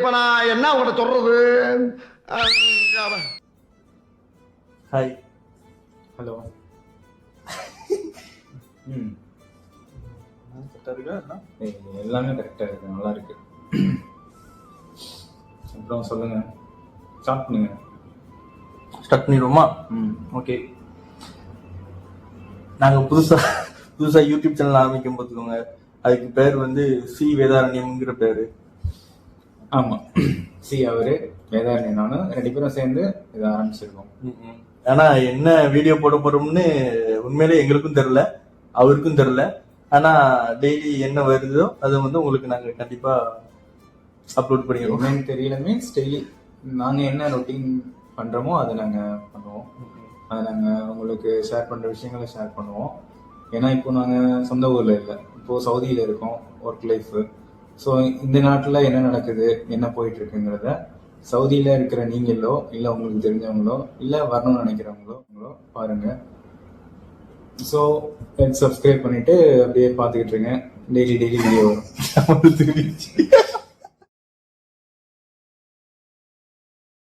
இப்ப நான் என்ன உங்கள்கிட்ட சொல்றது? ஹாய். ஹலோ. கரெக்டாக இருக்கா? எல்லாமே கரெக்டாக இருக்கு, நல்லா இருக்கு. அப்புறம் சொல்லுங்க, ஸ்டார்ட் பண்ணுங்க. ஸ்டார்ட் பண்ணிடுவோமா? ஓகே. நாங்கள் புதுசாக யூடியூப் சேனல் ஆரம்பிக்கும் பார்த்துக்கோங்க. அதுக்கு பேர் வந்து சி வேதாரண்யம்ங்கிற பேர். ஆமாம், சி அவரு வேதாரண்யம் நானும் 2 பேரும் சேர்ந்து இதை ஆரம்பிச்சிருக்கோம். ஆனால் என்ன வீடியோ போட போகிறோம்னு உண்மையிலே எங்களுக்கும் தெரில, அவருக்கும் தெரில. ஆனால் டெய்லி என்ன வருதோ அதை வந்து உங்களுக்கு நாங்கள் கண்டிப்பாக அப்லோட் பண்ணிடுவோம். என்னன்னு தெரியல மீன்ஸ் டெய்லி நாங்கள் என்ன ரொட்டீன் பண்ணுறோமோ அதை நாங்கள் பண்ணுவோம். அதை நாங்கள் உங்களுக்கு ஷேர் பண்ணுற விஷயங்களை ஷேர் பண்ணுவோம். ஏன்னா இப்போ நாங்கள் சொந்த ஊரில் இல்லை, இப்போது சவுதியில் இருக்கோம், ஒர்க் லைஃபு. ஸோ இந்த நாட்டில் என்ன நடக்குது, என்ன போயிட்டுருக்குங்கிறத சவுதியில் இருக்கிற நீங்களோ இல்லை உங்களுக்கு தெரிஞ்சவங்களோ இல்லை வரணும்னு நினைக்கிறவங்களோ பாருங்கள். ஸோ சப்ஸ்கிரைப் பண்ணிவிட்டு அப்படியே பார்த்துக்கிட்டு இருங்க. டெய்லி வீடியோ வரும்.